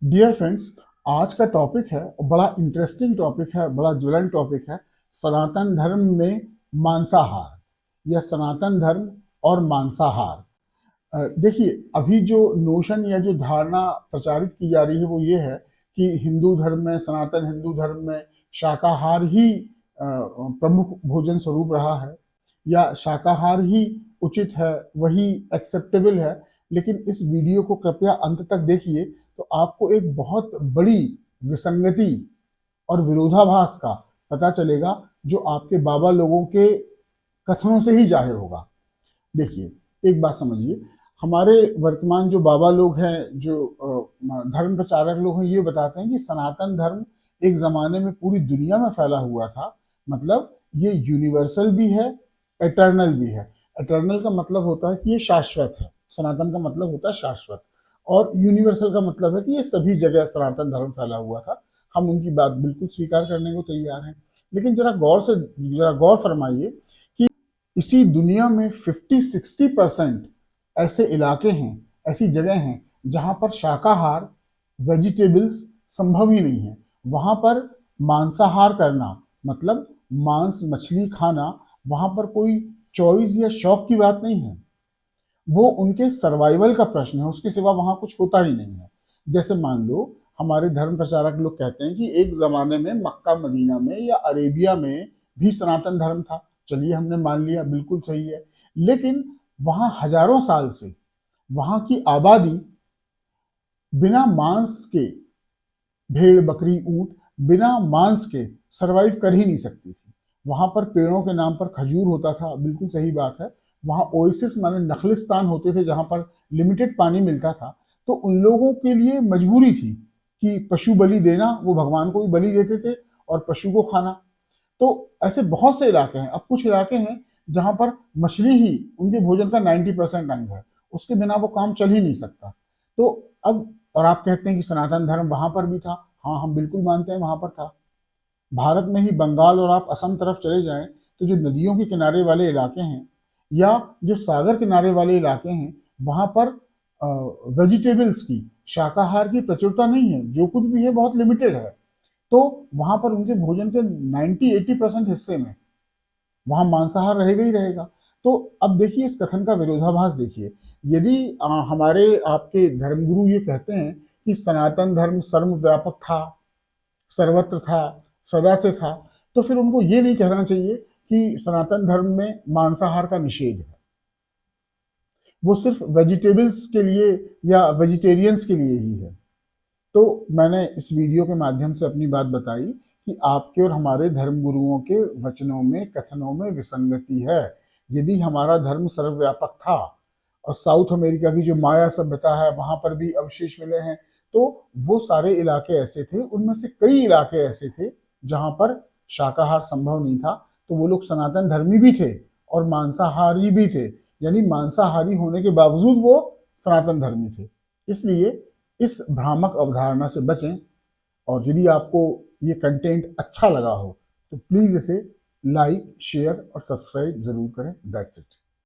Dear friends, आज का topic है बड़ा इंटरेस्टिंग टॉपिक है, बड़ा ज्वलंत टॉपिक है। सनातन धर्म में मांसाहार या सनातन धर्म और मांसाहार। देखिए, अभी जो नोशन या जो धारणा प्रचारित की जा रही है वो ये है कि हिंदू धर्म में, सनातन हिंदू धर्म में शाकाहार ही प्रमुख भोजन स्वरूप रहा है या शाकाहार ही उचित है, वही एक्सेप्टेबल है। लेकिन इस वीडियो को कृपया अंत तक देखिए तो आपको एक बहुत बड़ी विसंगति और विरोधाभास का पता चलेगा, जो आपके बाबा लोगों के कथनों से ही जाहिर होगा। देखिए, एक बात समझिए, हमारे वर्तमान जो बाबा लोग हैं, जो धर्म प्रचारक लोग हैं, ये बताते हैं कि सनातन धर्म एक जमाने में पूरी दुनिया में फैला हुआ था। मतलब ये यूनिवर्सल भी है, एटर्नल भी है। एटर्नल का मतलब होता है कि ये शाश्वत है, सनातन का मतलब होता है शाश्वत, और यूनिवर्सल का मतलब है कि ये सभी जगह सनातन धर्म फैला हुआ था। हम उनकी बात बिल्कुल स्वीकार करने को तैयार हैं। लेकिन जरा गौर फरमाइए कि इसी दुनिया में 50-60% ऐसे इलाके हैं, ऐसी जगह हैं जहां पर शाकाहार, वेजिटेबल्स संभव ही नहीं है। वहां पर मांसाहार करना मतलब मांस मछली खाना, वहां पर कोई चॉइस या शौक की बात नहीं है। वो उनके सर्वाइवल का प्रश्न है, उसके सिवा वहां कुछ होता ही नहीं है। जैसे मान लो, हमारे धर्म प्रचारक लोग कहते हैं कि एक जमाने में मक्का मदीना में या अरेबिया में भी सनातन धर्म था। चलिए, हमने मान लिया, बिल्कुल सही है। लेकिन वहां हजारों साल से वहां की आबादी बिना मांस के, भेड़ बकरी ऊंट, बिना मांस के सरवाइव कर ही नहीं सकती थी। वहां पर पेड़ों के नाम पर खजूर होता था, बिल्कुल सही बात है। वहां ओएसिस माने नखलिस्तान होते थे जहां पर लिमिटेड पानी मिलता था। तो उन लोगों के लिए मजबूरी थी कि पशु बलि देना, वो भगवान को भी बलि देते थे और पशु को खाना। तो ऐसे बहुत से इलाके हैं। अब कुछ इलाके हैं जहां पर मछली ही उनके भोजन का 90% अंग है, उसके बिना वो काम चल ही नहीं सकता। तो अब, और आप कहते हैं कि सनातन धर्म वहां पर भी था। हाँ, हम बिल्कुल मानते हैं वहां पर था। भारत में ही बंगाल और आप असम तरफ चले जाएं तो जो नदियों के किनारे वाले इलाके हैं या जो सागर किनारे वाले इलाके हैं, वहां पर वेजिटेबल्स की, शाकाहार की प्रचुरता नहीं है। जो कुछ भी है बहुत लिमिटेड है। तो वहां पर उनके भोजन के 90-80% हिस्से में वहां मांसाहार रहेगा ही रहेगा। तो अब देखिए, इस कथन का विरोधाभास देखिए। यदि हमारे आपके धर्मगुरु ये कहते हैं कि सनातन धर्म सर्वव्यापक था, सर्वत्र था, सदा से था, तो फिर उनको ये नहीं कहना चाहिए कि सनातन धर्म में मांसाहार का निषेध है। वो सिर्फ वेजिटेबल्स के लिए या वेजिटेरियंस के लिए ही है। तो मैंने इस वीडियो के माध्यम से अपनी बात बताई कि आपके और हमारे धर्म गुरुओं के वचनों में, कथनों में विसंगति है। यदि हमारा धर्म सर्वव्यापक था और साउथ अमेरिका की जो माया सभ्यता है वहां पर भी अवशेष मिले हैं, तो वो सारे इलाके ऐसे थे, उनमें से कई इलाके ऐसे थे जहां पर शाकाहार संभव नहीं था। तो वो लोग सनातन धर्मी भी थे और मांसाहारी भी थे, यानी मांसाहारी होने के बावजूद वो सनातन धर्मी थे। इसलिए इस भ्रामक अवधारणा से बचें। और यदि आपको ये कंटेंट अच्छा लगा हो तो प्लीज़ इसे लाइक, शेयर और सब्सक्राइब जरूर करें। That's it.